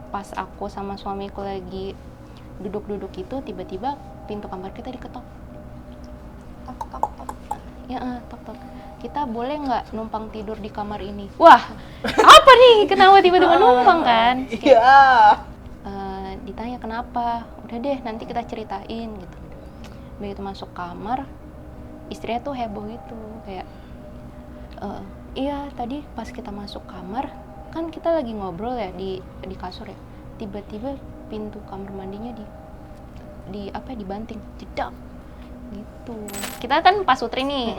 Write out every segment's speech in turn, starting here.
pas aku sama suamiku lagi duduk-duduk itu tiba-tiba pintu kamar kita diketok. Tok tok tok. Ya, tok tok. Kita boleh nggak numpang tidur di kamar ini? Wah, apa nih? Kenapa tiba-tiba numpang kan? Iya. Ditanya kenapa? Udah deh, nanti kita ceritain gitu. Begitu masuk kamar, istrinya tuh heboh gitu, kayak iya tadi pas kita masuk kamar kan kita lagi ngobrol ya di kasur ya, tiba-tiba pintu kamar mandinya dibanting, jedak gitu. Kita kan pasutri nih,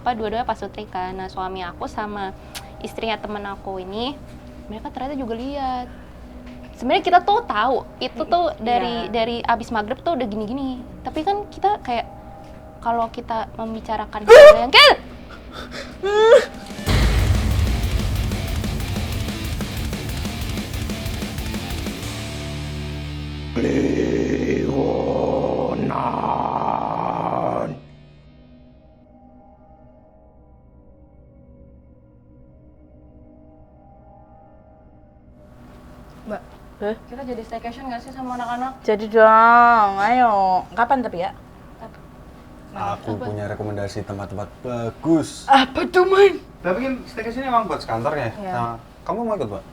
dua-duanya pasutri kan. Nah suami aku sama istrinya temen aku ini, mereka ternyata juga lihat. Sebenarnya kita tuh tahu itu tuh dari abis maghrib tuh udah gini-gini. Tapi kan kita kayak kalau kita membicarakan hal yang kayak Mbak, kita jadi staycation nggak sih sama anak-anak? Jadi dong, ayo. Kapan tapi ya? Aku punya rekomendasi tempat-tempat bagus. Apa tuh, Man? Tapi kan staycation emang buat sekantor ya? Iya. Nah, kamu mau ikut, Mbak?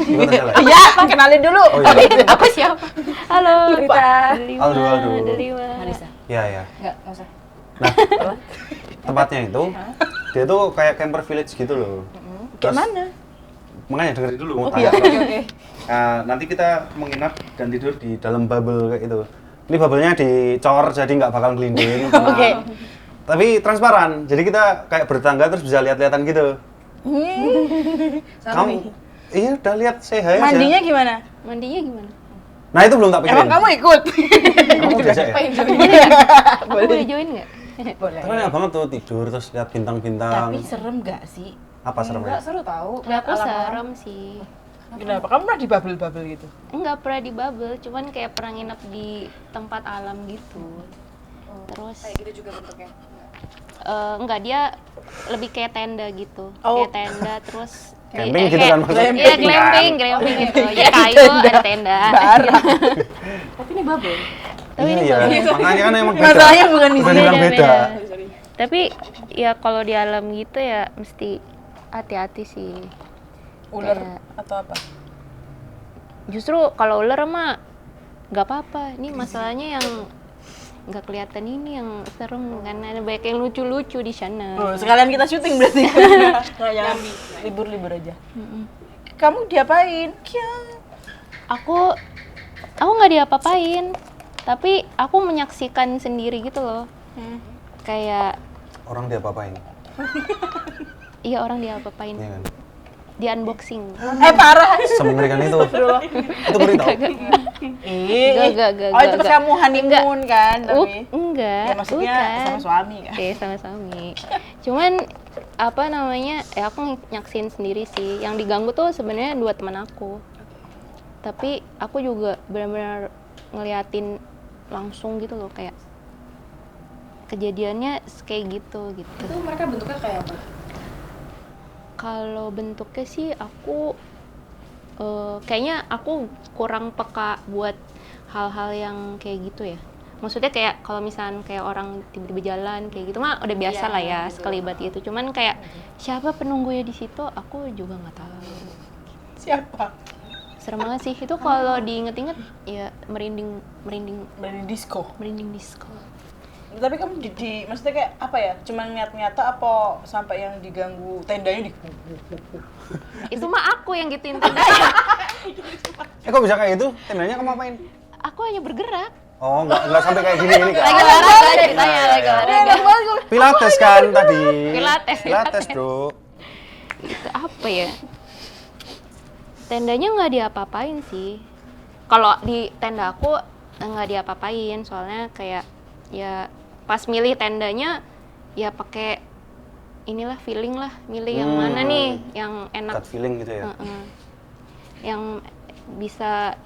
Ikut aja lah. Iya, kenalin dulu. Oh iya. aku siapa? Halo, Lupa. Aldo. Delima. Marisa. Iya. Nggak usah. Nah, tempatnya itu, dia tuh kayak camper village gitu loh. Kayak mana? Makanya dengerin dulu. Oh iya, oke. Nah, nanti kita menginap dan tidur di dalam bubble kayak itu. Ini bubble-nya dicor jadi nggak bakal gelinding. Oke. Tapi transparan, jadi kita kayak bertangga terus bisa lihat-lihatan gitu. Kamu, iya udah lihat sehat aja. Mandinya gimana? Mandinya gimana? Nah itu belum tak pikirin. Emang kamu ikut? Kamu biasa ya? Aku boleh join nggak? Boleh. Tapi enak banget tuh tidur terus lihat bintang-bintang. Tapi serem gak sih? Apa seremnya? Nggak seru tahu. Aku serem sih. Kenapa? Kamu pernah di bubble-bubble gitu? Enggak pernah di bubble, cuman kayak pernah nginep di tempat alam gitu. Terus Kayak gitu juga bentuknya. enggak, dia lebih kayak tenda gitu. Oh. Kayak tenda terus Camping gitu kan maksudnya? Iya, glamping gitu. Ya kayu ada tenda. Barang. Tapi ini bubble. Tapi ini Iya, bubble. makanya kan emang beda. Masalahnya bukan di Udah sini. dibilang beda. Tapi ya kalau di alam gitu ya mesti hati-hati sih. Ular Kayak- atau apa? Justru kalau ular mah nggak apa-apa. Ini masalahnya yang nggak kelihatan ini yang serem karena ada banyak yang lucu-lucu di sana. Oh, sekalian kita syuting berarti. Nah, jangan libur-libur aja. Kamu diapain? Aku nggak diapa-apain, tapi aku menyaksikan sendiri gitu loh. Kayak Orang dia apa-apain? iya orang diapa-apain, Iya kan? di unboxing. Parah. Semengerikan itu. Itu ngeri tau. Enggak. Oh, itu pas kamu honeymoon kan? Tapi Enggak. ya maksudnya bukan. sama suami kan? Iya, sama suami. Cuman apa namanya? Aku nyaksin sendiri sih. Yang diganggu tuh sebenarnya dua teman aku. Tapi aku juga benar-benar ngeliatin langsung gitu loh, kayak kejadiannya kayak gitu. Itu mereka bentuknya kayak apa? Kalau bentuknya sih aku kayaknya aku kurang peka buat hal-hal yang kayak gitu ya. Maksudnya kayak kalau misalnya kayak orang tiba-tiba jalan kayak gitu mah udah biasa lah ya, sekelibat gitu. Cuman kayak siapa penunggunya di situ aku juga nggak tahu. Siapa? Serem banget sih itu kalau diinget-inget ya merinding Dari disco. disco. Tapi kamu maksudnya kayak apa ya? Cuman nyata apa sampai yang diganggu tendanya di Itu mah aku yang gituin tendanya. Kok bisa kayak gitu? Tendanya kamu apain? Aku hanya bergerak. Oh, nggak sampai kayak gini kan? Lagi olahraga ceritanya, lagi olahraga. Pilates kan tadi. Pilates. Bro. Itu apa ya? Tendanya nggak diapa-apain sih. Kalau di tenda aku nggak diapa-apain, soalnya kayak ya pas milih tendanya ya pakai inilah feeling lah, milih yang mana nih yang enak. Gut feeling gitu ya. Yang bisa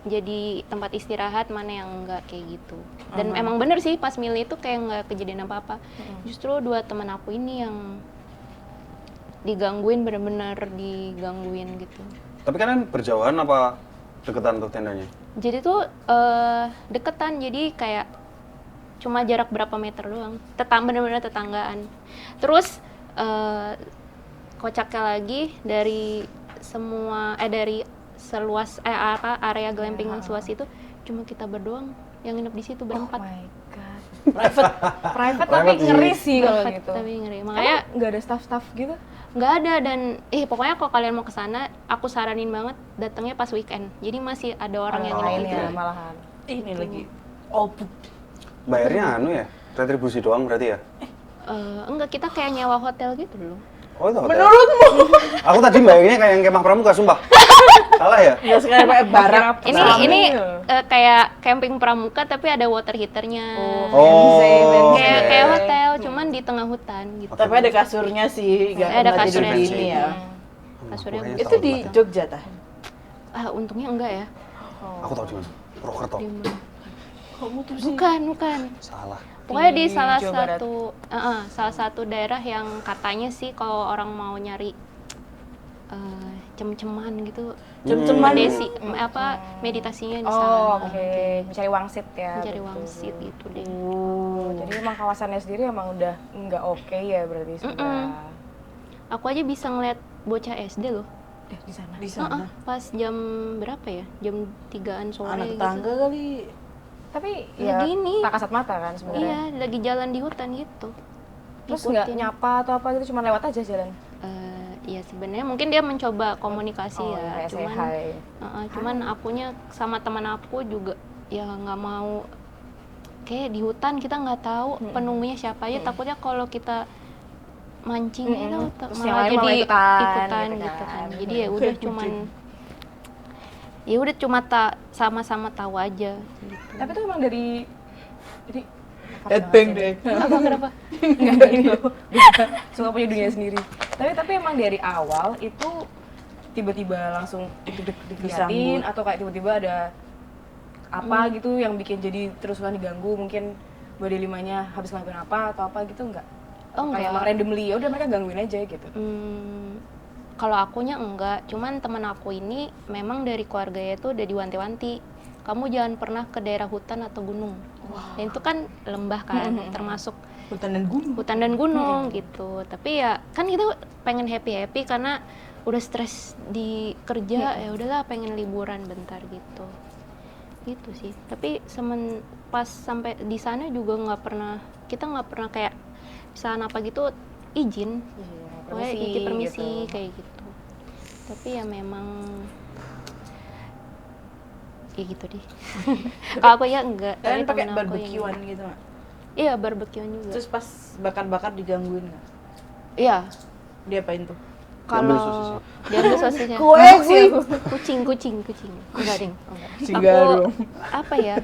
jadi tempat istirahat, mana yang enggak kayak gitu. Dan emang bener sih pas milih itu kayak nggak kejadian apa-apa. Justru dua teman aku ini yang digangguin, bener-bener digangguin gitu. Tapi kalian berjauhan apa deketan tuh tendanya? Jadi tuh deketan, jadi kayak cuma jarak berapa meter doang, bener-bener tetanggaan. Terus kocaknya lagi dari seluas area glamping yang seluas itu cuma kita berdoang yang nginep di situ berempat. Oh my god. Private tapi Private sih. ngeri sih kalau Private gitu. tapi ngeri. Makanya Nggak ada staff-staff gitu? nggak ada, dan pokoknya kalau kalian mau ke sana aku saranin banget datangnya pas weekend. Jadi masih ada orang yang nginep lain di ya situ. malahan. Ini lagi all book. Bayarnya anu ya? Retribusi doang berarti ya? Enggak, kita kayak nyewa hotel gitu loh. Oh itu hotel? Menurutmu? Aku tadi bayanginnya kayak yang kemah pramuka, sumpah. Salah ya? Ya sekali pakai barak. Ini kayak camping pramuka tapi ada water heaternya. Oh, Kayak hotel, cuman di tengah hutan gitu. Tapi ada kasurnya sih, Ada nggak tidur kasurnya di sih. ini ya. Kasurnya Pokoknya Itu tahu di banget. Jogja tah? untungnya enggak ya. Aku tahu di mana. Purwokerto. Di mana? Kamu tuh sih. Bukan. Salah. Pokoknya di Di salah Jawa Barat. salah satu daerah yang katanya sih kalau orang mau nyari cem-ceman gitu, Cem-ceman. meditasinya di sana. Oh, oke. Mencari wangsit ya. Mencari betul. wangsit gitu deh. Jadi emang kawasannya sendiri emang udah nggak oke ya berarti sudah. Aku aja bisa ngeliat bocah SD loh. Di sana. Di sana. Pas jam berapa ya? Jam 3-an sore Anak gitu. tetangga kali. Tapi Ya ya gini. tak kasat mata kan sebenarnya. Iya, lagi jalan di hutan gitu. Terus nggak Ngikutin. nyapa atau apa gitu, cuma lewat aja jalan. Ya sebenarnya mungkin dia mencoba komunikasi Oh, ya, kayak say cuman hi. cuman akunya sama teman aku juga ya nggak mau, kayak di hutan kita nggak tahu penunggunya siapa aja, takutnya kalau kita mancing itu Terus yang malah lain jadi malah ikutan gitu gitu kan. kan. Jadi ya udah cuma sama-sama tahu aja gitu. Tapi itu emang dari jadi Headbang deh. Kenapa? Enggak ini loh. Suka punya dunia sendiri. Tapi emang dari awal itu tiba-tiba langsung diliatin Disambut. atau kayak tiba-tiba ada apa gitu yang bikin jadi terus-terusan diganggu, mungkin Mbak Delimanya habis ngelakuin apa atau apa gitu enggak? Oh, Kayak enggak. emang randomly ya udah mereka gangguin aja gitu. Kalau akunya enggak, cuman teman aku ini memang dari keluarganya itu udah diwanti-wanti, kamu jangan pernah ke daerah hutan atau gunung. Dan itu kan lembah kan, termasuk Hutan dan gunung. hutan dan gunung gitu. Tapi ya kan kita pengen happy karena udah stres di kerja, ya udahlah pengen liburan bentar gitu. Gitu sih. Tapi pas sampai di sana juga kita nggak pernah kayak misalnya apa gitu izin. Pokoknya izin permisi gitu. kayak gitu. Tapi ya memang ya gitu deh. Kalau aku ya enggak. Kalian tapi pakai temen aku yang barbekyuan enggak. gitu nggak? Iya, barbekyuan juga. Terus pas bakar-bakar digangguin nggak? Iya. Diapain tuh? Diambil Kalau sosisnya. diambil sosisnya. Kucing. Enggak, Ding. Singgah Aku apa ya?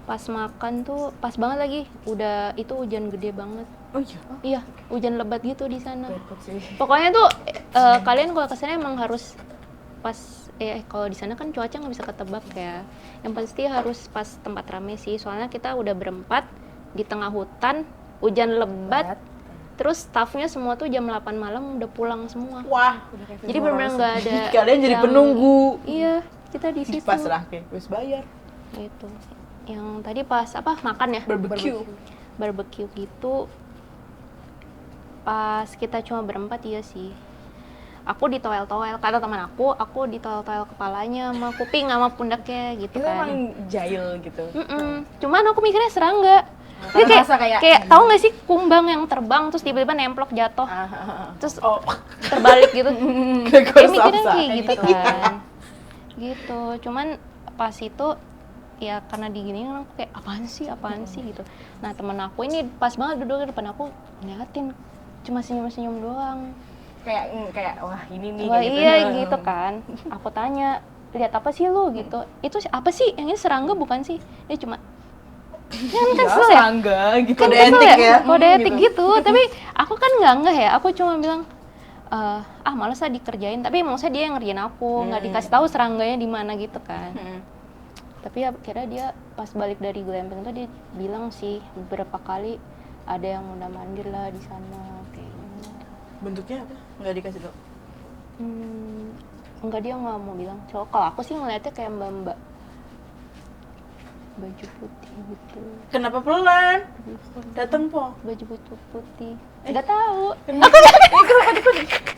Pas makan tuh pas banget lagi. Udah itu hujan gede banget. Oh iya. Iya, hujan lebat gitu di sana. Repot sih. Pokoknya tuh kalian kalau kesana emang harus pas kalau di sana kan cuaca nggak bisa ketebak ya. Yang pasti harus pas tempat rame sih. Soalnya kita udah berempat di tengah hutan, hujan lebat. Terus staffnya semua tuh jam 8 malam udah pulang semua. Wah. Jadi benar-benar nggak ada. Kalian jadi yang- penunggu. Iya, kita di situ. Pasrah ke, wis bayar. Gitu. Yang tadi pas makan ya? Barbecue gitu. Pas kita cuma berempat iya sih. Aku ditoel-toel, kata teman aku ditoel-toel kepalanya sama kuping sama pundaknya gitu Itu kan. emang jahil gitu. Cuman aku mikirnya serangga. Dia Rasa kayak- kayak tahu nggak sih kumbang yang terbang terus tiba-tiba nemplok jatuh. Terus terbalik gitu. Kayak mikirnya kayak gitu kan. Gitu. Cuman pas itu ya karena diginiin aku kayak apaan sih gitu. Nah, temen aku ini pas banget duduk di depan aku ngeliatin, cuma senyum-senyum doang. Kayak wah ini nih Wah kayak gitu. iya gitu kan. Aku tanya, lihat apa sih lu gitu. Itu apa sih? Yang ini serangga bukan sih? Dia cuma ya kan kesel ya. Serangga gitu. Kan Kode kesel etik ya. Kode etik gitu. Tapi aku kan nggak ya. Aku cuma bilang males lah dikerjain. Tapi maksudnya dia yang ngerjain aku, nggak dikasih tahu serangganya di mana gitu kan. Tapi akhirnya dia pas balik dari glamping tuh dia bilang sih beberapa kali ada yang udah mandir lah di sana kayaknya. Bentuknya apa? Nggak dikasih tau. enggak, dia nggak mau bilang. So, kalau aku sih ngeliatnya kayak mbak-mbak baju putih gitu. Kenapa pelan? Datang po. Baju putih. Nggak tahu.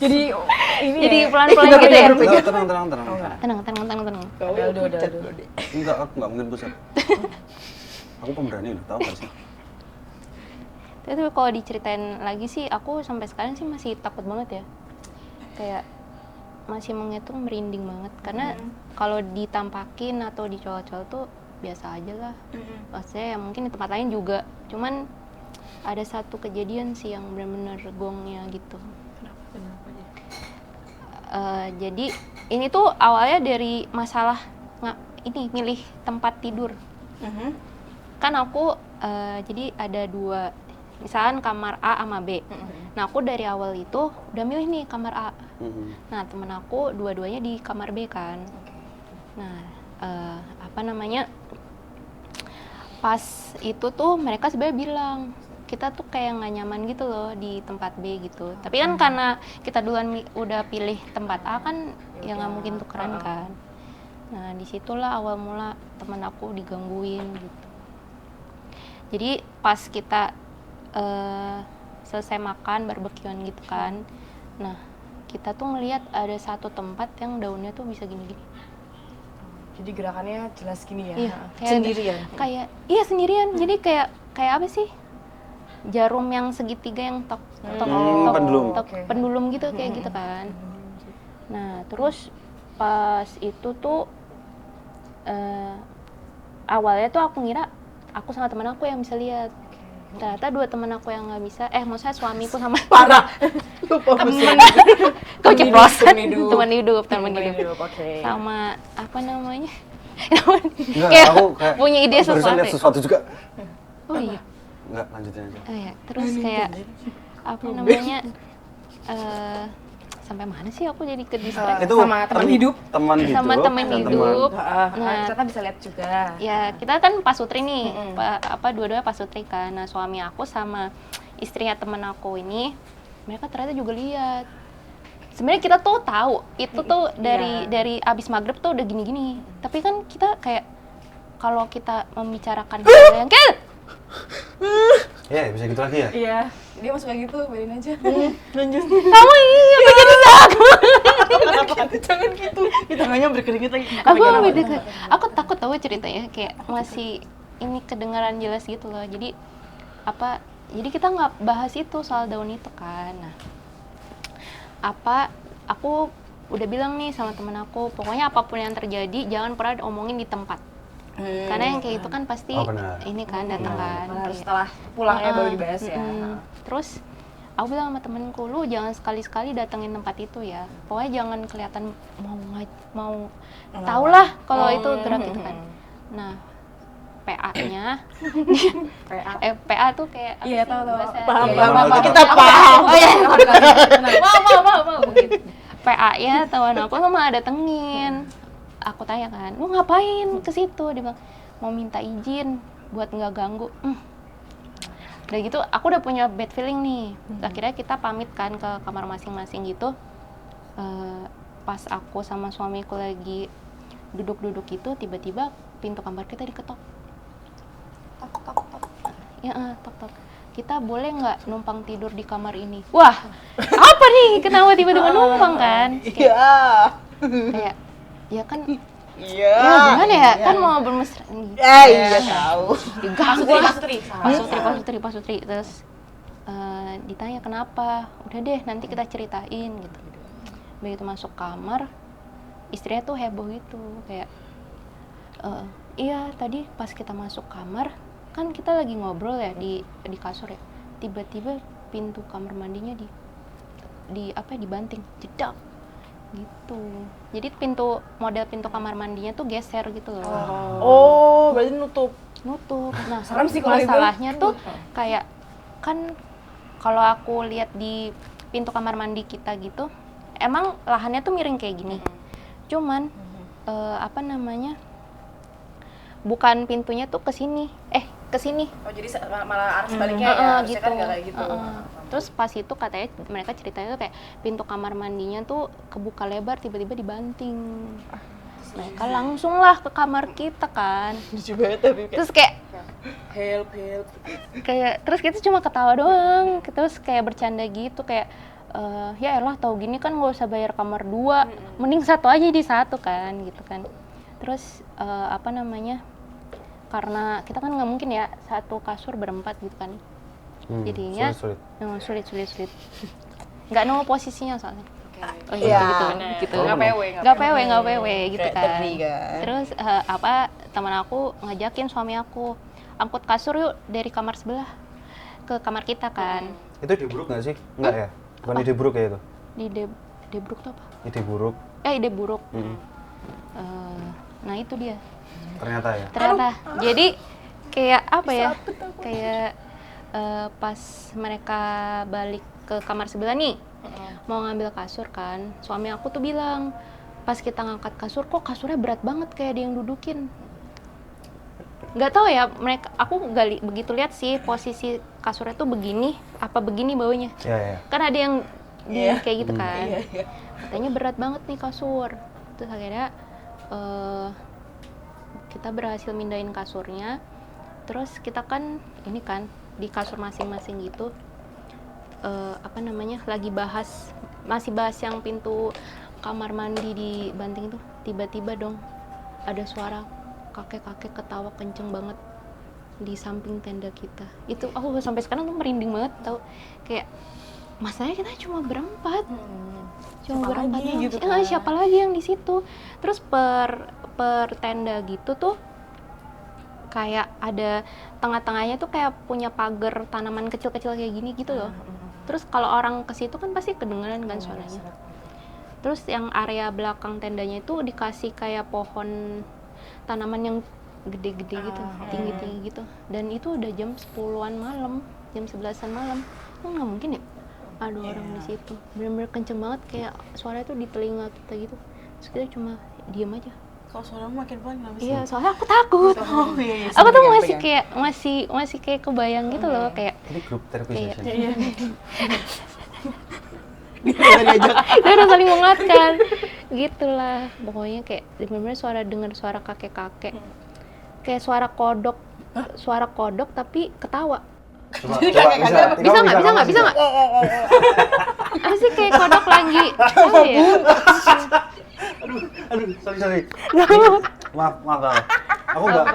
Jadi ini Jadi ya. pelan-pelan gitu ya. Enggak, tenang. Tenang. Udah. Enggak, aku nggak mungkin pusat. Aku pemberani loh, tahu nggak sih? Tapi kalau diceritain lagi sih, aku sampai sekarang sih masih takut banget ya. Kayak masih menghitung merinding banget. Karena kalau ditampakin atau dicol-col tuh biasa aja lah. Maksudnya ya mungkin di tempat lain juga. Cuman ada satu kejadian sih yang benar-benar gongnya gitu. Kenapa ya? Jadi ini tuh awalnya dari masalah ini milih tempat tidur. Kan aku jadi ada 2, misalkan kamar A sama B. Nah aku dari awal itu udah milih nih kamar A. Nah temen aku dua-duanya di kamar B kan. Nah pas itu tuh mereka sebenarnya bilang kita tuh kayak nggak nyaman gitu loh di tempat B gitu. Tapi kan karena kita duluan udah pilih tempat A kan ya nggak mungkin tukeran kan. Nah disitulah awal mula teman aku digangguin gitu. Jadi pas kita selesai makan barbekyuan gitu kan, nah kita tuh ngelihat ada satu tempat yang daunnya tuh bisa gini-gini. Jadi gerakannya jelas gini ya. Iya, Sendirian? Iya sendirian. Jadi kayak apa sih? Jarum yang segitiga yang Pendulum. pendulum gitu kayak gitu kan. Nah terus pas itu tuh awalnya tuh aku ngira aku sama teman aku yang bisa lihat. Ternyata 2 teman aku yang nggak bisa. Maksudnya suamiku sama Parah. Lupa besar. kau ceplosan. Teman hidup. Oke. Sama apa namanya? Enggak, Kayak aku kayak punya ide barusan sesuatu. lihat sesuatu juga. Oh iya. Enggak, lanjutin aja. Oh ya, terus kayak apa namanya? Sampai mana sih aku jadi ke distract? Itu sama teman hidup. Teman hidup. Sama teman dan hidup. Nah, kita bisa lihat juga. Ya, kita kan pasutri nih. Dua-duanya pasutri kan. Nah, suami aku sama istrinya temen aku ini, mereka ternyata juga lihat. Sebenarnya kita tuh tahu itu tuh dari abis maghrib tuh udah gini-gini. Tapi kan kita kayak kalau kita membicarakan hal yang kayak Ya, bisa gitu lagi ya? Iya, dia masuk kayak gitu, biarin aja. Lanjut. kamu ini aku jadi takut. Jangan gitu. Di tangannya berkeringat lagi. Aku takut tahu ceritanya kayak masih ini kedengaran jelas gitu loh. Jadi jadi kita nggak bahas itu soal daun itu kan. Nah, aku udah bilang nih sama temen aku, pokoknya apapun yang terjadi jangan pernah omongin di tempat. Karena yang kayak itu kan pasti ini kan datang kan. Harus setelah pulangnya baru dibahas ya. Terus aku bilang sama temenku, lu jangan sekali-sekali datengin tempat itu ya. Pokoknya jangan kelihatan mau tau lah kalau itu gerak gitu kan. Nah, PA-nya PA tuh kayak Iya, tahu. Paham. Kita paham. Oh iya. Mau gitu. PA-nya tawan aku sama datengin. Aku tanya kan, lu ngapain ke situ? Dia bilang mau minta izin buat nggak ganggu. Udah gitu, aku udah punya bad feeling nih. Akhirnya kita pamit kan ke kamar masing-masing gitu. Pas aku sama suamiku lagi duduk-duduk itu, tiba-tiba pintu kamar kita diketok. Tok. Ya, tok. Kita boleh nggak numpang tidur di kamar ini? Wah, apa nih? Kenapa tiba-tiba numpang kan? Iya. Kayak ya kan, Iya. ya gimana ya? Kan mau bermesraan gitu. Iya tahu. Pasutri. Terus ditanya kenapa? Udah deh, nanti kita ceritain gitu. Begitu masuk kamar, istrinya tuh heboh gitu, kayak iya tadi pas kita masuk kamar kan kita lagi ngobrol ya di kasur ya. Tiba-tiba pintu kamar mandinya dibanting, jedak gitu. Jadi model pintu kamar mandinya tuh geser gitu loh. Oh, berarti nutup. Nah, Serem sih kalau itu. masalahnya tuh kayak kan kalau aku lihat di pintu kamar mandi kita gitu, emang lahannya tuh miring kayak gini. Cuman bukan pintunya tuh ke sini. Oh, jadi malah arah sebaliknya ya. Harusnya kan nggak kayak gitu. Terus pas itu katanya mereka ceritanya tuh kayak pintu kamar mandinya tuh kebuka lebar tiba-tiba dibanting. Mereka langsung lah ke kamar kita kan. Lucu banget tapi kayak Terus kayak Help. terus kita cuma ketawa doang. Terus kayak bercanda gitu kayak ya elah tahu gini kan nggak usah bayar kamar 2, mending satu aja di satu kan gitu kan. Terus apa namanya? Karena kita kan nggak mungkin ya satu kasur berempat gitu kan. Jadinya sulit. sulit. Nggak nemu posisinya soalnya. Oh Iya, gitu. Nggak PW. Nggak PW gitu kayak kan. tepi kan. Terus teman aku ngajakin suami aku angkut kasur yuk dari kamar sebelah ke kamar kita kan. Itu ide buruk nggak sih? Enggak ya? Bukan ide buruk ya itu? Ide buruk tuh apa? Ide buruk. Ide buruk. Nah itu dia. Ternyata. Jadi kayak apa ya? Kayak pas mereka balik ke kamar sebelah nih, mau ngambil kasur kan, suami aku tuh bilang pas kita ngangkat kasur kok kasurnya berat banget kayak ada yang dudukin. Nggak tahu ya, aku nggak begitu lihat sih posisi kasurnya tuh begini apa begini baunya. Iya. Kan ada yang Iya. kayak gitu kan. Iya. Katanya berat banget nih kasur. Terus akhirnya kita berhasil mindahin kasurnya. Terus kita kan ini kan di kasur masing-masing gitu apa namanya lagi masih bahas yang pintu kamar mandi dibanting itu. Tiba-tiba dong ada suara kakek-kakek ketawa kenceng banget di samping tenda kita. Itu aku sampai sekarang tuh merinding banget tau, kayak masalahnya kita cuma berempat. Cuma berempat lagi doang. gitu kan. Siapa lagi yang di situ? Terus per tenda gitu tuh kayak ada tengah-tengahnya tuh kayak punya pagar tanaman kecil-kecil kayak gini gitu loh. Terus kalau orang ke situ kan pasti kedengeran kan suaranya. Terus yang area belakang tendanya itu dikasih kayak pohon tanaman yang gede-gede gitu, tinggi-tinggi gitu. Dan itu udah jam 10-an malam, jam 11-an malam. Itu nggak mungkin ya ada orang di situ. Bener-bener kenceng banget kayak suara itu di telinga kita gitu. Terus kita cuma diem aja. Kalau suaramu makin pelan kenapa sih? Iya, soalnya aku takut. Oh iya. Aku tuh masih kayak kebayang gitu loh, kayak Ini grup terapi Iya. session. Iya. kita udah saling menguatkan gitulah. Pokoknya kayak bener-bener dengar suara kakek-kakek, kayak suara kodok tapi ketawa. Coba Bisa nggak? Apa sih kayak kodok lagi apa ya? Aduh, sorry. Maaf. Aku enggak.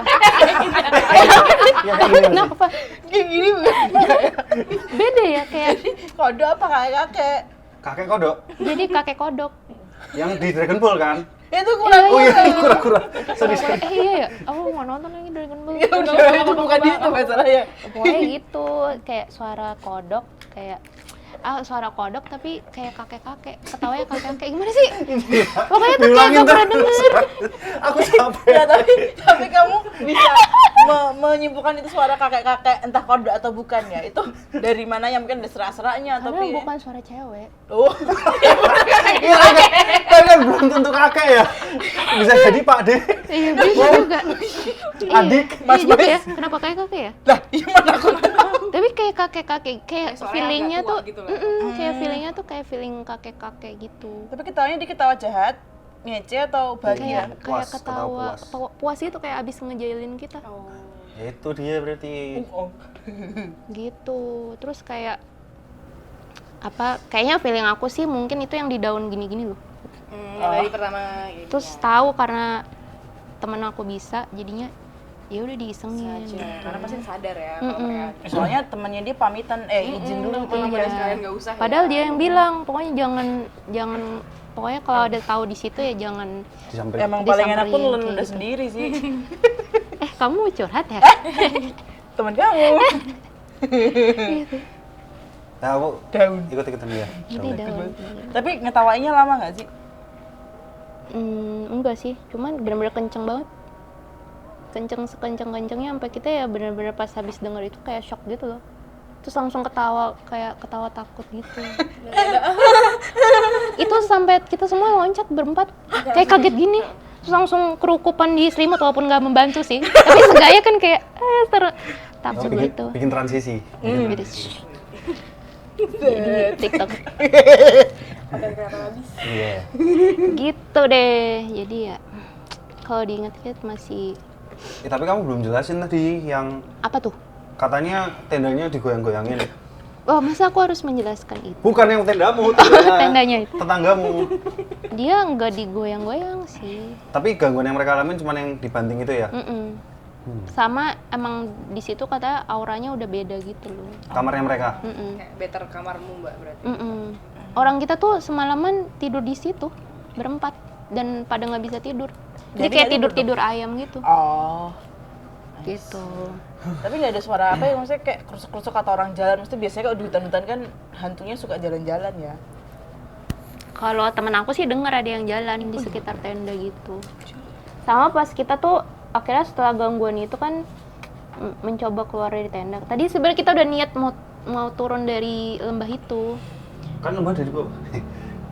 Ya, kayak gini. Kenapa? Kayak gini bukan? Beda ya kayak Kode apa kakek? Kakek kodok jadi kakek kodok. yang di Dragon Ball kan? Itu kurang. Oh iya, kurang. Sorry. Iya ya, aku nggak nonton lagi Dragon Ball. Ya udah, itu bukan itu masalahnya. Pokoknya gitu, kayak suara kodok, kayak suara kodok tapi kayak kakek-kakek, ketawanya kakek-kakek gimana sih? Pokoknya tuh kayak gak pernah denger. Aku sampai. Ya tapi kamu bisa menyimpulkan itu suara kakek-kakek entah kode atau bukan ya? Itu dari mana yang mungkin ada serak-seraknya atau Karena bukan suara cewek. Oh. Iya kan belum tentu kakek ya. Bisa jadi Pak De. Iya bisa juga. Adik, Mas juga ya. Kenapa kayak kakek ya? Lah, iya mana aku tahu. Tapi kayak kakek-kakek, kayak Suaranya feelingnya agak tua tuh, gitu lah. kayak feelingnya tuh kayak feeling kakek-kakek gitu. Tapi ketawanya dia ketawa jahat, ngece atau bahagia? Kayak Puas, ketawa, ketawa puas itu kayak abis ngejailin kita. ya itu dia berarti. Gitu. Terus kayak apa? Kayaknya feeling aku sih mungkin itu yang di daun gini-gini loh. Dari pertama gitu. Terus tahu karena temen aku bisa, jadinya ya udah diisengin. Karena pasti sadar ya kalau Mm-mm. mereka Soalnya temennya dia pamitan, izin dulu tuh. pada sekalian nggak usah. Padahal dia yang bilang, pokoknya jangan pokoknya kalau ada tahu di situ ya jangan. Disamperin. Emang paling enak pun Disamperin lu kayak udah gitu. sendiri sih. Kamu mau curhat ya? Temen kamu. Nah, aku Daun. ikut-ikutan dia. Ini daun. Tapi ngetawainnya lama nggak sih? Enggak sih, cuman bener-bener kenceng banget. Kenceng sekenceng-kencengnya sampai kita ya bener-bener pas habis denger itu kayak shock gitu loh. Terus langsung ketawa, kayak ketawa takut gitu. Itu sampai kita semua loncat berempat, kayak kaget gini. Terus langsung kerukupan di selimut walaupun nggak membantu sih. Tapi seenggaknya kan kayak takut gitu. Bikin transisi. Gitu. Jadi TikTok. Iya. Gitu deh. Jadi ya kalau diingat-ingat masih Tapi kamu belum jelasin tadi yang apa tuh? katanya tendanya digoyang-goyangin. Oh, masa aku harus menjelaskan itu? Bukan yang tendamu, Tendanya itu. tetanggamu. Dia nggak digoyang-goyang sih. Tapi gangguan yang mereka alamin cuma yang dibanting itu ya? Mm-mm. Sama emang di situ kata auranya udah beda gitu loh. Kamarnya mereka? Mm-mm. Kayak better kamarmu Mbak berarti. Mm-mm. Orang kita tuh semalaman tidur di situ berempat dan pada nggak bisa tidur. Jadi kayak tidur ayam gitu. Oh. Gitu. Tapi nggak ada suara apa ya, maksudnya kayak kerusuk-kerusuk kata orang jalan. Maksudnya biasanya kalau di hutan-hutan kan hantunya suka jalan-jalan ya. Kalau temen aku sih dengar ada yang jalan di sekitar tenda gitu. Sama pas kita tuh akhirnya setelah gangguan itu kan mencoba keluar dari tenda. Tadi sebenarnya kita udah niat mau turun dari lembah itu. Kan lembah dari bawah.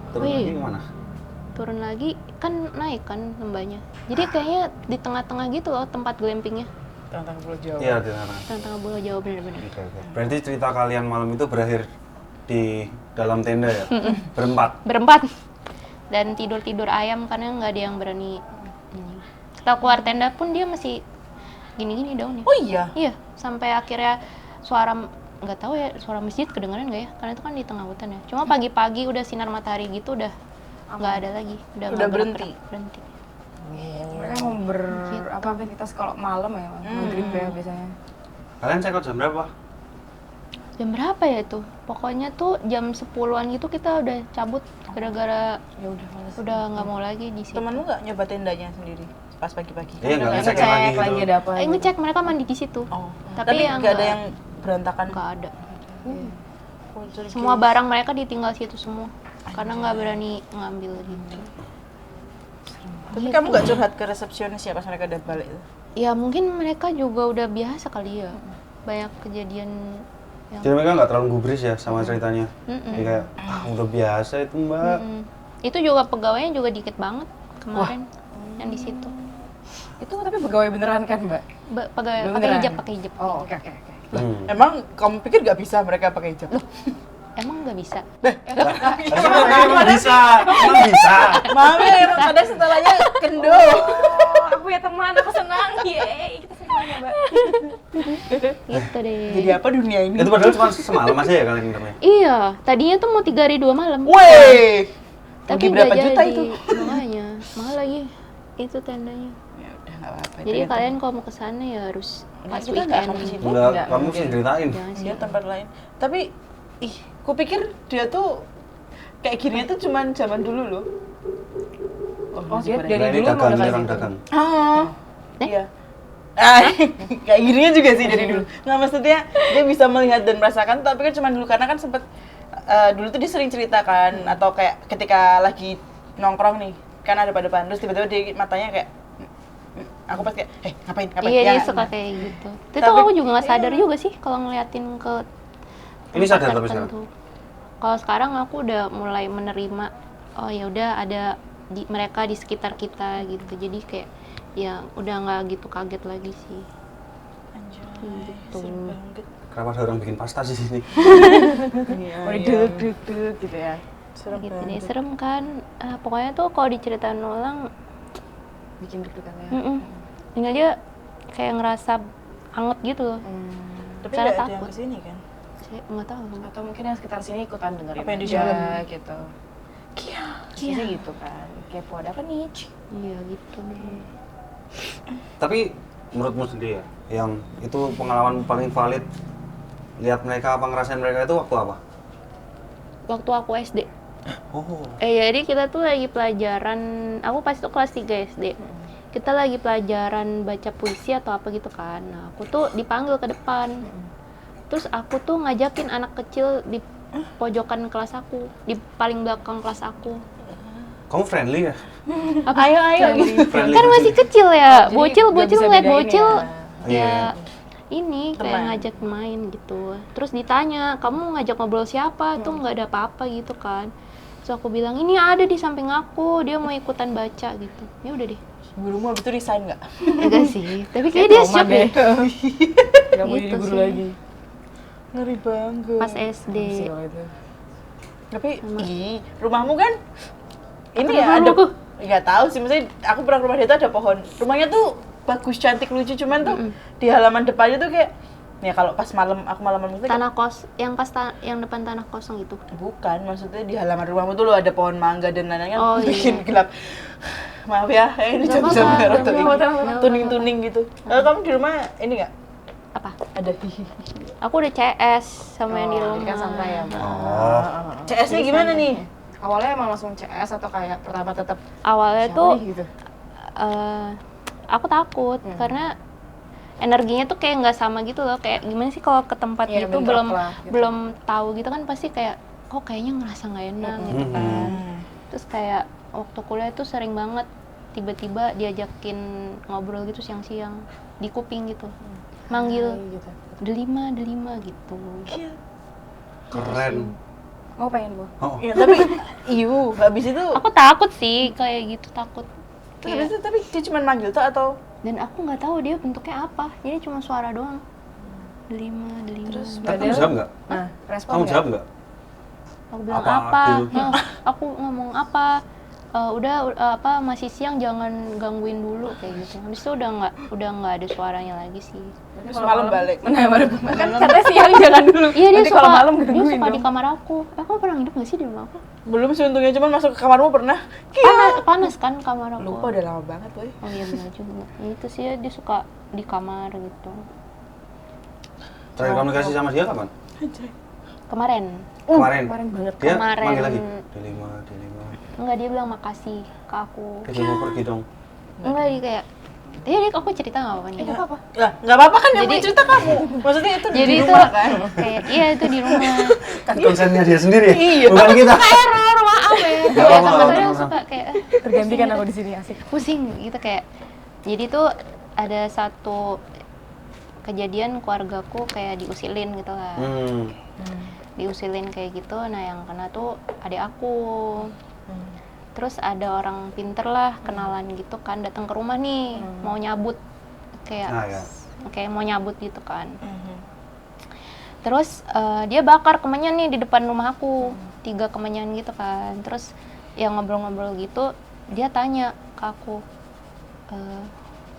Turun Oh, iya. lagi kemana? Turun lagi kan naik kan lembahnya. Jadi kayaknya di tengah-tengah gitu loh tempat glampingnya. Tentang Pulau Jawa. Iya, di sana. Tengah-tengah Pulau Jawa bener-bener. Oke. Berarti cerita kalian malam itu berakhir di dalam tenda ya? Berempat? Berempat. Dan tidur-tidur ayam karena nggak ada yang berani ini. Kita keluar tenda pun dia masih gini-gini daunnya. Oh iya. Iya, sampai akhirnya suara nggak tahu ya suara masjid kedengeran nggak ya? Karena itu kan di tengah hutan ya. Cuma pagi-pagi udah sinar matahari gitu udah nggak ada lagi. Udah nggak berhenti? berhenti. Mereka mau apa aktivitas kalau malam ya, maghrib ya biasanya. Kalian check out jam berapa? Jam berapa ya itu? Pokoknya tuh jam 10-an gitu kita udah cabut gara-gara Ya udah males. udah nggak mau lagi di situ. Temenmu nggak nyoba tendanya sendiri pas pagi-pagi? Iya, nggak ngecek Ngecek lagi lagi gitu. ada apa. Ngecek mereka mandi di situ. Oh. Tapi Tapi yang nggak ada nggak- yang berantakan. Nggak ada. Oh, jadi Semua kayak- barang mereka ditinggal situ semua. Karena nggak berani ngambil gitu. Tapi kamu nggak curhat ke resepsionis ya pas mereka udah balik itu? Ya mungkin mereka juga udah biasa kali ya. Banyak kejadian yang Jadi mereka nggak terlalu gubris ya sama ceritanya? Mm-mm. Jadi kayak, udah biasa itu mbak. Itu juga pegawainya juga dikit banget kemarin yang di situ. Itu tapi pegawai beneran kan Mbak? Pegawai Beneran? pakai hijab. Oh oke. Emang kamu pikir nggak bisa mereka pakai hijab? Emang nggak bisa? Emang bisa, emang bisa. Mami emang kadang setelahnya kendo. Oh, aku punya teman, aku senang. Yeay, kita senang ya Mbak. Gitu deh. Jadi apa dunia ini? Itu padahal cuma semalam aja ya kalian nginepnya? Iya, tadinya tuh mau 3 hari 2 malam. Weh, Tapi rugi berapa nggak juta jadi. itu? Makanya, mahal lagi itu tendanya. Ya udah nggak apa-apa. Jadi kalian kalau mau ke sana ya harus Nah, pas kita nggak akan ke weekend. situ. Enggak, Enggak, kamu sih ceritain. Jangan sih. Dia tempat lain. Tapi kupikir dia tuh kayak gini tuh cuman zaman dulu loh. Oh, dia gimana? dari Nah, ini dulu dagang, udah ini kayak orang gitu. dagang. Ah, iya. Kayak gininya juga sih dari dulu. Nggak, maksudnya dia bisa melihat dan merasakan, tapi kan cuma dulu karena kan sempet dulu tuh dia sering cerita kan, atau kayak ketika lagi nongkrong nih, kan ada pada depan, terus tiba-tiba dia matanya kayak aku pas kayak, ngapain? Iya, Ya, dia suka kayak gitu. Itu Tapi- aku juga nggak sadar juga sih kalau ngeliatin ke Ini tempat sadar tapi tertentu. Kalau sekarang aku udah mulai menerima, oh ya udah ada mereka di sekitar kita gitu. Jadi kayak ya udah nggak gitu kaget lagi sih. Anjay, Gitu. serem banget. Kenapa ada orang bikin pasta di sini? Iya, Oh, iya. duduk gitu ya. Serem Gitu deh, banget. serem kan. Pokoknya tuh kalau diceritain ulang, Bikin deg-degan ya. ini aja kayak ngerasa anget gitu loh. Tapi Cara nggak ada yang takut. kesini kan? Saya nggak tahu. Atau mungkin yang sekitar sini ikutan dengerin Apa yang di aja, dalam? gitu. Kia. Biasanya gitu kan. Kepo ada apa nih? Iya gitu deh. Tapi menurutmu sendiri ya, yang itu pengalaman paling valid lihat mereka apa ngerasain mereka itu waktu apa? Waktu aku SD. Oh, Jadi kita tuh lagi pelajaran, aku pas itu kelas 3 SD. Kita lagi pelajaran baca puisi atau apa gitu kan. Nah, aku tuh dipanggil ke depan. Terus aku tuh ngajakin anak kecil di pojokan kelas aku, di paling belakang kelas aku. kamu friendly ya? Ayo gitu. Friendly. Kan masih kecil ya, Jadi bocil nggak bisa ngeliat bedain bocil ya. Iya. ya ini kayak Teman. ngajak main gitu. Terus ditanya, kamu ngajak ngobrol siapa? Tuh nggak ada apa-apa gitu kan. Terus aku bilang, ini ada di samping aku, dia mau ikutan baca gitu. Ya udah deh. Gurumu abis itu resign nggak? Enggak sih, tapi kayak dia shock deh. Gak mau jadi Gitu guru sih. lagi. Ngeri banget. pas SD. Sih kalau itu. Tapi rumahmu kan ini Apa ya rumahmu ada kok? nggak tahu sih, maksudnya aku pernah ke rumah dia tuh ada pohon. Rumahnya tuh bagus, cantik, lucu, cuman tuh di halaman depannya tuh kayak ya kalau pas malam aku malaman itu Tanah kos yang yang depan tanah kosong itu. bukan, maksudnya di halaman rumahmu tuh lo ada pohon mangga dan lain-lain kan Oh, bikin iya. gelap. Maaf ya, ini Nggak jam-jam apa-apa, merah nggak apa-apa. tuning-tuning gitu. Kamu di rumah ini nggak Apa? ada hihi? Aku udah CS sama yang di Oh, rumah. jadi kan santai ya, Mbak. Oh. CS-nya gimana nih? Awalnya emang langsung CS atau kayak pertama tetap Awalnya siapa tuh nih gitu? aku takut karena energinya tuh kayak nggak sama gitu loh, kayak gimana sih kalau ke tempat Iya, gitu bentrok belum lah, gitu. belum tahu gitu kan pasti kayak kok kayaknya ngerasa nggak enak gitu kan. Terus kayak waktu kuliah tuh sering banget tiba-tiba diajakin ngobrol gitu siang-siang di kuping gitu, manggil gitu. delima gitu. Keren. Mau pengen Bu? Oh. Ya tapi habis itu Aku takut sih kayak gitu, takut habis kayak, itu tapi dia cuma manggil tuh atau dan aku nggak tahu dia bentuknya apa, jadi cuma suara doang. Delima. Terus Tapi kamu jawab nggak? Nah, respon Kamu nggak? jawab nggak? Aku bilang Apa, apa? gitu? Nah, aku ngomong apa? Apa masih siang, jangan gangguin dulu kayak gitu. Habis itu udah nggak ada suaranya lagi sih. terus malam balik? Nah, baru kan katanya siang jangan dulu. Iya dia Nanti suka, kalau malam dia gangguin suka dong. di kamar aku. Kamu pernah hidup nggak sih di rumah aku? Belum sih untungnya, cuman masuk ke kamarmu pernah. Panas kan kamar aku. Lupa udah lama banget, boy. Oh iya benar juga. Itu sih ya, dia suka di kamar gitu. Terakhir komunikasi sama dia kapan? Kemarin Kemarin. Kemarin banget. Dia Kemarin. manggil lagi. Delima. enggak, dia bilang makasih ke aku. Dia mau pergi dong. Enggak, dia kayak aku cerita nggak apa-apa nih. Nggak apa-apa. Lah, nggak apa-apa kan yang Jadi- punya cerita kamu. Maksudnya itu Jadi di itu rumah kan. kayak iya itu di rumah. Kan konsennya dia sendiri ya? Iya. Bukan kita. Error, maaf ya. Nggak apa-apa, nggak Kadang apa-apa. suka kayak Tergantikan aku di sini asik. pusing gitu kayak. Jadi tuh ada satu kejadian keluargaku kayak diusilin gitu lah. Diusilin kayak gitu. Nah yang kena tuh adik aku. Terus ada orang pinter lah kenalan gitu kan datang ke rumah nih mau nyabut kayak Nah, ya. kayak mau nyabut gitu kan. Terus dia bakar kemenyan nih di depan rumah aku 3 kemenyan gitu kan. Terus yang ngobrol-ngobrol gitu dia tanya ke aku,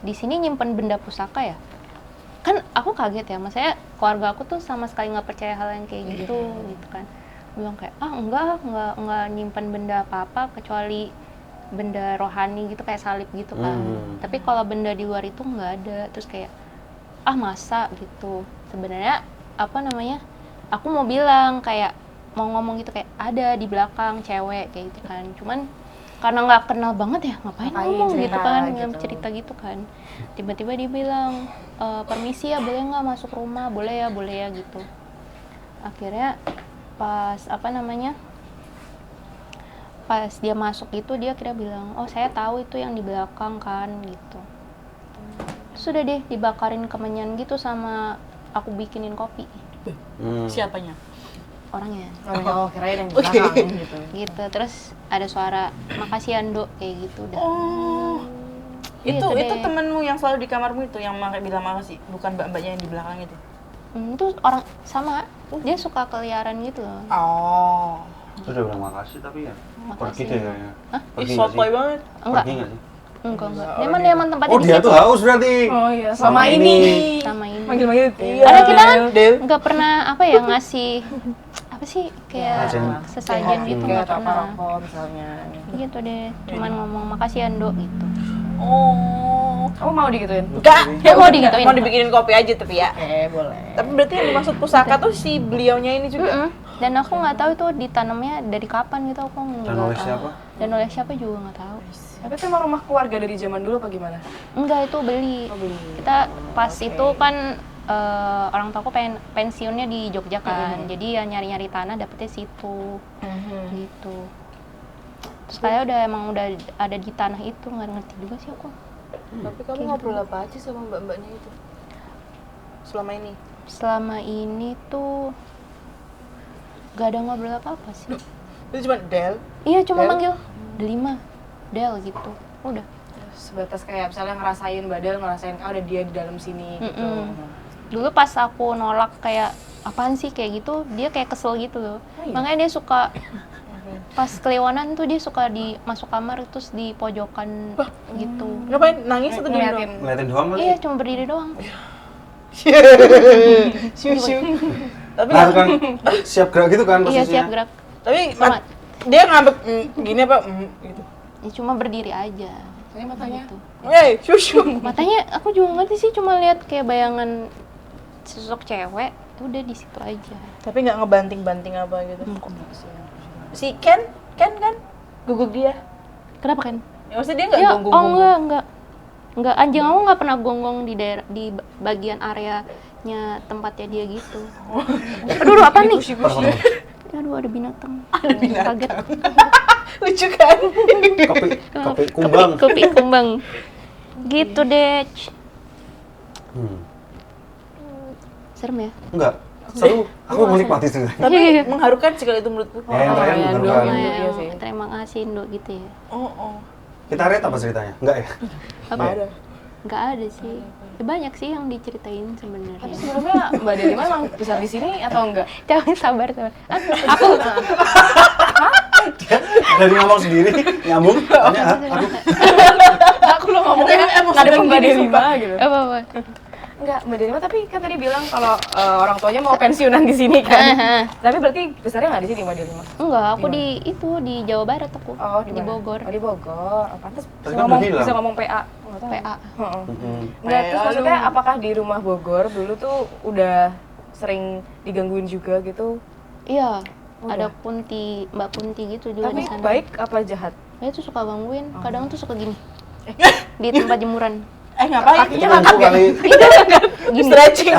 di sini nyimpen benda pusaka ya? Kan aku kaget ya, maksudnya keluarga aku tuh sama sekali nggak percaya hal yang kayak gitu gitu kan. Bilang kayak enggak nyimpan benda apa-apa kecuali benda rohani gitu kayak salib gitu kan. Tapi kalau benda di luar itu nggak ada. Terus kayak masa gitu. Sebenarnya apa namanya? Aku mau bilang kayak mau ngomong gitu kayak ada di belakang cewek kayak gitu kan. Cuman karena nggak kenal banget ya ngapain ngomong gitu cerita kan, gitu. cerita gitu kan. Tiba-tiba dia bilang permisi ya, boleh nggak masuk rumah? Boleh ya gitu. Akhirnya pas pas dia masuk itu dia kira bilang, oh saya tahu itu yang di belakang kan gitu. Sudah deh dibakarin kemenyan gitu sama aku bikinin kopi Siapanya? orangnya Oh, kirain yang di Oke. belakang gitu. gitu. Terus ada suara makasih Ando kayak gitu udah. Oh. Gitu Itu deh. temenmu yang selalu di kamarmu itu yang bilang makasih, bukan mbak-mbaknya yang di belakang itu. Itu orang sama, dia suka keliaran gitu loh. Oh. Itu udah bilang makasih tapi ya pergi Makasih. deh kayaknya. Hah? Pergi Ih, nggak sotoy sih? banget. Enggak, Pergi nggak sih? enggak. Dia emang tempatnya Oh di dia situ. tuh haus berarti. Oh iya, Sama sama ini. Sama ini. Manggil-manggil. Iya. Karena kita kan Del. nggak pernah apa ya ngasih apa sih kayak Sajen. sesajen gitu Kayak nggak pernah. rokok misalnya. Gitu deh, cuman ngomong makasih Ando gitu. Oh. Kamu mau digituin? Enggak, Ya, mau digituin. Mau dibikinin kopi aja tapi ya. Oke, boleh. Tapi berarti yang dimaksud pusaka tuh si beliaunya ini juga. Dan aku nggak tahu itu ditanamnya dari kapan gitu, aku nggak Dan oleh tahu. siapa? Dan oleh siapa juga nggak tahu. Tapi itu emang rumah keluarga dari zaman dulu apa gimana? Enggak, itu beli. Oh, beli. Kita pas itu kan orang tua aku pensiunnya di Jogja kan, jadi ya nyari-nyari tanah dapetnya situ gitu. Terus kayak udah ada di tanah itu, nggak ngerti juga sih aku. Tapi kamu ngobrol apa aja sama mbak-mbaknya itu? Selama ini? Selama ini tuh gak ada ngobrol apa-apa sih. Itu cuma Del. Iya, cuma Del? manggil Delima, Del gitu. Udah. Sebatas kayak misalnya ngerasain badal, ngerasain ada dia di dalam sini gitu. Dulu pas aku nolak kayak apaan sih kayak gitu, dia kayak kesel gitu loh. Makanya dia suka pas kelewanan tuh dia suka masuk kamar terus di pojokan gitu. Ngapain? Nangis atau diem doang? Ngeliatin doang kali. Iya, cuma berdiri doang. Siu. Tapi Nah, itu kan siap gerak gitu kan Iya, posisinya. siap gerak. tapi Sama. dia ngambek gini apa gitu. Ya, cuma berdiri aja. Saya matanya. Gitu. Shushu. Matanya aku juga ngerti sih, cuma lihat kayak bayangan sosok cewek, udah di situ aja. Tapi nggak ngebanting-banting apa gitu. Si Ken kan guguk dia. Kenapa kan? Ya, maksudnya dia nggak Ya, gonggong-gonggong. enggak. Anjing aku nggak pernah gonggong di daerah di bagian areanya tempatnya dia gitu. Aduh, apa nih? Aduh, ada binatang. Ada binatang. Kaget. Lucu kan? Kopi kumbang. Kopi kumbang. Gitu deh. Serem ya? Enggak. Seru. Aku menikmati ceritanya. Tapi Iya. mengharukan sih kalau itu menurutku. Yang terakhir yang bener dua kan. minggu. Nah, Iya sih. terima kasih Indo gitu ya. Oh. Kita rate apa ceritanya? Enggak ya? Apa? Ada. Nggak ada sih. Ya, banyak sih yang diceritain sebenarnya. Tapi sebelumnya Mbak Delima emang besar di sini atau enggak? Jangan sabar. Aku Dari ngomong sendiri, nyambung. Tanya, aku. Aku lo ngomongnya ngadepin Mbak Delima gitu. apa? Enggak, Mbak Delima tapi kan tadi bilang kalau orang tuanya mau pensiunan di sini kan. Tapi berarti besarnya nggak di sini Mbak Delima? Enggak, aku di Jawa Barat aku. Oh, di mana? Bogor. Oh, di Bogor. Oh, pantas Tadi bisa kan ngomong, udah bilang. bisa ngomong PA. Nggak tahu. PA. Heeh. Mm-mm. Enggak, terus PA maksudnya lu. apakah di rumah Bogor dulu tuh udah sering digangguin juga gitu? Iya. Oh, Ada iya. Mbak Punti gitu juga Tapi di sana. baik apa jahat? Dia tuh suka gangguin, kadang tuh suka gini. Di tempat jemuran. Ngapain? Itu lampu kali. Gini. Stretching.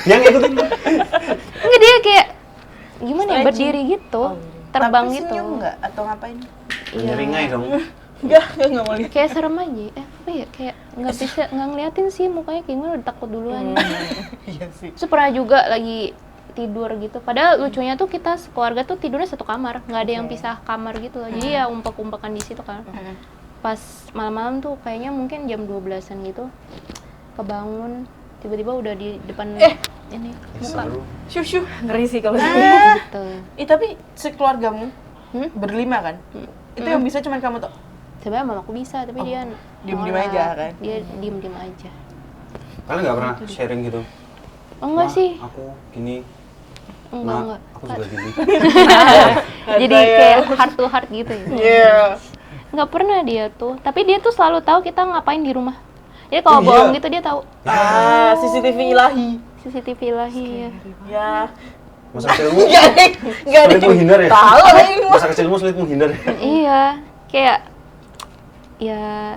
Yang itu tuh. Enggak, dia kayak gimana ya, Stretching. berdiri gitu. Terbang Tapi gitu. senyum nggak atau ngapain? Nyeringai dong. Nggak mau lihat. Kayak serem aja. Apa ya? Kayak nggak ngeliatin sih mukanya, kayak gimana, udah takut duluan. Iya sih. Terus pernah juga lagi tidur gitu. Padahal lucunya tuh kita sekeluarga tuh tidurnya satu kamar, nggak ada yang pisah kamar gitu loh. Jadi ya umpek-umpekan di situ kan. Pas malam-malam tuh kayaknya mungkin jam 12-an gitu. Kebangun, tiba-tiba udah di depan ini muka. Seru. Shushu. Ngeri sih kalau Gitu. Tapi sekeluargamu Hmm? berlima kan? Itu yang bisa cuman kamu tuh. Sebenarnya mamaku bisa, tapi dia diem-diem nolak. aja kan? Dia diem-diem aja. Kalian nggak pernah sharing gitu? Oh, enggak "Ma, sih. Aku gini. Enggak. Aku juga gini. Jadi Saya. kayak heart to heart gitu ya. Iya. Nggak pernah dia tuh, tapi dia tuh selalu tahu kita ngapain di rumah. Jadi kalau Iya. bohong gitu dia tahu. CCTV ilahi. CCTV ilahi ya. Ya. Masa kecilmu Nggak ada sulit menghindar ya? Tahu ini. Masa kecilmu sulit menghindar ya? Iya, kayak ya,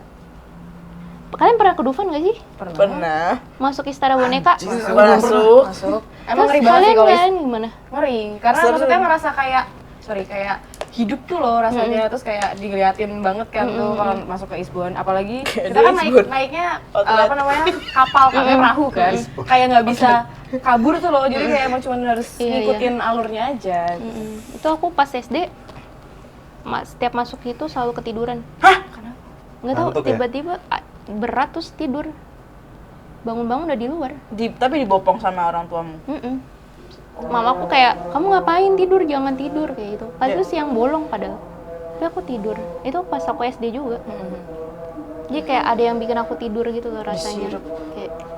kalian pernah ke Dufan gak sih? Pernah. Masuk Istana Boneka? Masuk. masuk. Emang Terus ngeri banget sih kalian kalau kan gimana? ngeri karena Seru. maksudnya ngerasa kayak kayak hidup tuh loh rasanya, terus kayak diliatin banget kan tuh kalau masuk ke Isbon, apalagi Kayak kita ada kan Isbon. naiknya Outlet. apa namanya kapal kan, perahu kan, kayak nggak bisa kabur tuh loh, jadi kayak emang cuma harus Iya, ngikutin alurnya aja. Itu aku pas SD, setiap masuk itu selalu ketiduran. Hah? Nggak tahu, Ngantuk ya? tiba-tiba berat terus tidur. Bangun-bangun udah di luar. Tapi dibopong sama orang tuamu. Mamaku kayak, kamu ngapain tidur, jangan tidur kayak gitu. Padahal siang bolong padahal. Tapi aku tidur. Itu pas aku SD juga. Jadi kayak ada yang bikin aku tidur gitu loh rasanya.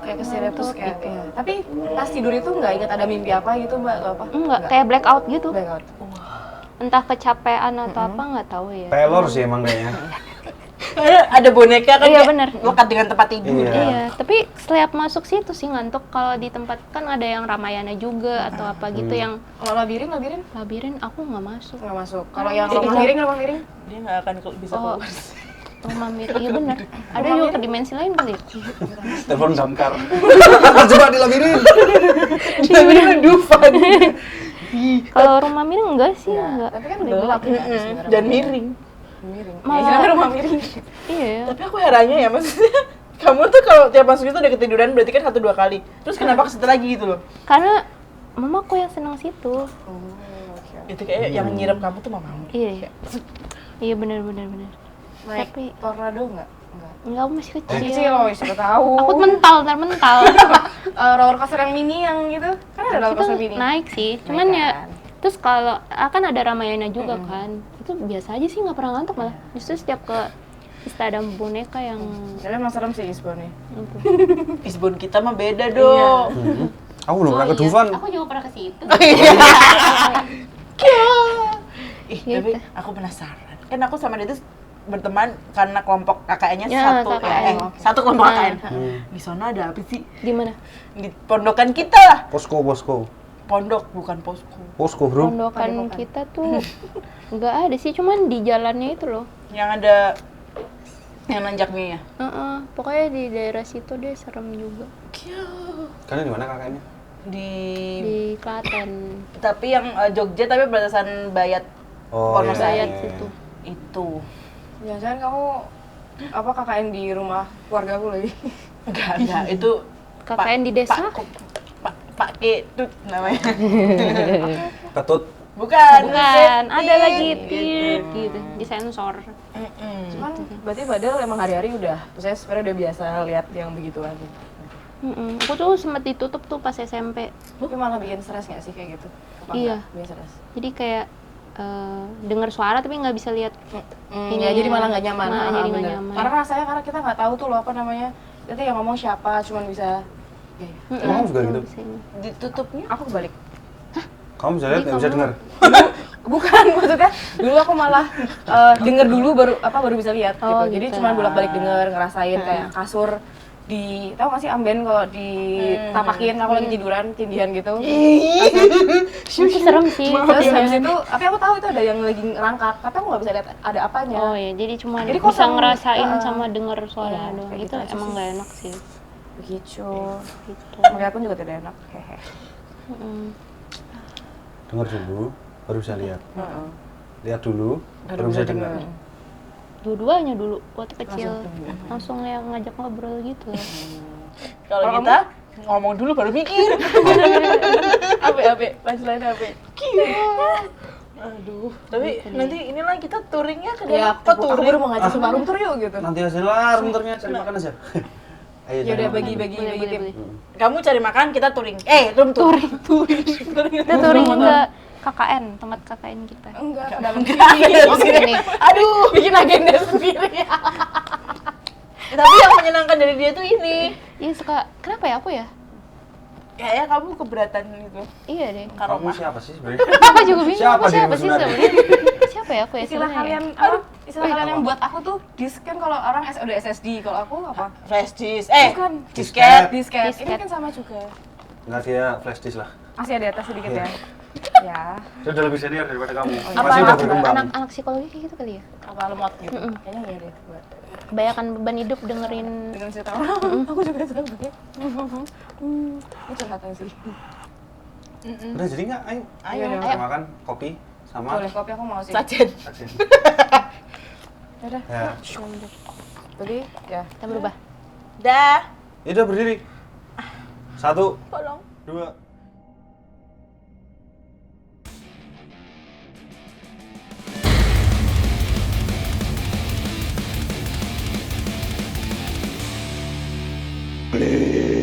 Kayak keseret terus kayak iya. Tapi pas tidur itu nggak ingat ada mimpi apa gitu mbak atau apa? Enggak, kayak blackout gitu. Blackout. Entah kecapean atau apa nggak tahu ya. Pelor sih emang kayaknya. Ada boneka kan Iya, kayak bener. lekat dengan tempat tidur. Iya. Iya, tapi setiap masuk situ sih ngantuk. Kalau di tempat kan ada yang Ramayana juga atau apa gitu yang Kalau labirin labirin, aku nggak masuk. nggak masuk. Kalau yang rumah miring Dia nggak akan bisa Oh, keluar. rumah miring, iya bener. Ada juga ke dimensi lain kali ya? Telepon damkar. Coba dilabirin. Bener-bener Dufan. Kalau rumah miring enggak sih, enggak. tapi kan udah gelap ya sebenarnya. Dan miring. Miring. Malah- Istilahnya rumah miring. Iya. Tapi aku herannya ya maksudnya. Kamu tuh kalau tiap masuk itu udah ketiduran berarti kan 1-2 kali. Terus kenapa ke situ lagi gitu loh? Karena mamaku yang senang situ. Itu kayak yang nyiram kamu tuh mamamu. Iya. Iya benar. Naik Tapi tornado nggak? Enggak, aku masih kecil. Kecil loh, siapa tahu. Aku mental, ntar mental. Roller coaster yang mini yang gitu, kan ada roller Itu coaster mini. naik sih, cuman Naik ya kan? terus kalau kan ada Ramayana juga kan, itu biasa aja sih, nggak pernah ngantuk malah. Justru setiap ke Istana Boneka yang Jadi emang serem sih Isbonnya. Isbon kita mah beda dong. Aku belum pernah ke iya. Dufan. Aku juga pernah ke situ. Ih, Gitu. tapi aku penasaran. Kan aku sama dia tuh berteman karena kelompok KKN-nya Ya, satu. KKN. Satu kelompok Nah. KKN. Di sana ada apa sih? Di mana? Di pondokan kita lah. Posko. Pondok bukan posko. Posko, bro. Pondokan kita tuh nggak ada sih, cuman di jalannya itu loh. Yang ada yang nanjaknya ya. Pokoknya di daerah situ deh, serem juga. Kalian di mana kakaknya? Di Di Klaten, tapi yang Jogja tapi batasan Bayat Oh, Wonosari. Bayat situ. Itu. Jangan-jangan kamu apa KKN di rumah keluarga aku lagi? Enggak, itu KKN di desa. Pak Ketut namanya. Ketut. Bukan, Bukan, ada Tit. lagi tit gitu, disensor. Cuman berarti padahal emang hari-hari udah, saya sebenarnya udah biasa lihat yang begituan. Aku tuh sempet ditutup tuh pas SMP. Tapi malah bikin stres nggak sih kayak gitu? Apa Iya. nggak bikin stres. Jadi kayak dengar suara tapi nggak bisa lihat. Ya jadi malah nggak nyaman. Nah, jadi nggak bener. nyaman. Karena rasanya karena kita nggak tahu tuh loh apa namanya. Nanti yang ngomong siapa, cuman bisa. Emang kamu juga gitu? Ditutupnya Aku kebalik. Kamu bisa lihat, nggak bisa dengar? Bukan maksudnya. Dulu aku malah denger dulu baru bisa lihat Oh, gitu. Jadi gitu. cuman bolak-balik denger, ngerasain kayak kasur di tahu nggak sih amben kalau ditapakin aku lagi tiduran tindihan gitu. Itu serem sih. Terus habis itu, tapi aku tahu itu ada yang lagi ngerangkak, tapi aku nggak bisa lihat ada apanya. Oh ya, jadi cuma Jadi bisa kosong. ngerasain sama denger suara Iya, doang. kayak Itu gitu aja emang sih. nggak enak sih. Begitu. Gitu. Melihat pun juga tidak enak. Hehe. Dengar dulu, baru bisa lihat. Lihat dulu, baru bisa dengar. Dua-duanya dulu waktu kecil langsung yang ngajak ngobrol gitu. kalau kita ngomong dulu baru mikir. Abe, lain abe. Aduh, tapi nanti inilah kita touringnya ke Ya, dalam. Kok aku touring? baru mau ngajak sama room tour yuk gitu. Nanti hasil lah, runternya cari makan aja. Ayo, Ya udah cari makan. bagi tim. Kamu cari makan, kita touring. Room tour. Touring. Kita touring ke KKN, tempat KKN kita. Enggak, ke dalam Oh, gini. Aduh, bikin agenda sendiri. Tapi yang menyenangkan dari dia tuh ini. Iya suka, kenapa ya aku ya? Kayaknya kamu keberatan gitu. Iya deh. Kamu siapa sih sebenarnya? Aku juga bingung, Siapa aku siapa dirimu sih sebenarnya? sebenarnya? Siapa ya aku ya Istilah sebenarnya? kalian, istilah kalian yang buat aku tuh disk kan kalau orang udah SSD, kalau aku apa? Flash disk. Bukan. Disket. Disket. Ini Disket. kan sama juga. Enggak, dia flash disk lah. Masih ada atas sedikit ya. Ya. Dia udah lebih senior daripada kamu. Apa Masih udah anak, berkembang. anak psikologi kayak gitu kali ya? Apa lemot gitu. Kayaknya iya deh. Buat Kebanyakan beban hidup dengerin. dengan cerita orang, aku juga sama. Ini curhatan sih. Udah jadi nggak? Ayo. Ayo. Kita makan kopi sama Boleh, kopi aku mau sih. Sajen. sajen. Udah. Ya. Jadi, ya. Kita berubah. Dah. Ya udah berdiri. 1, Tolong. 2. Play.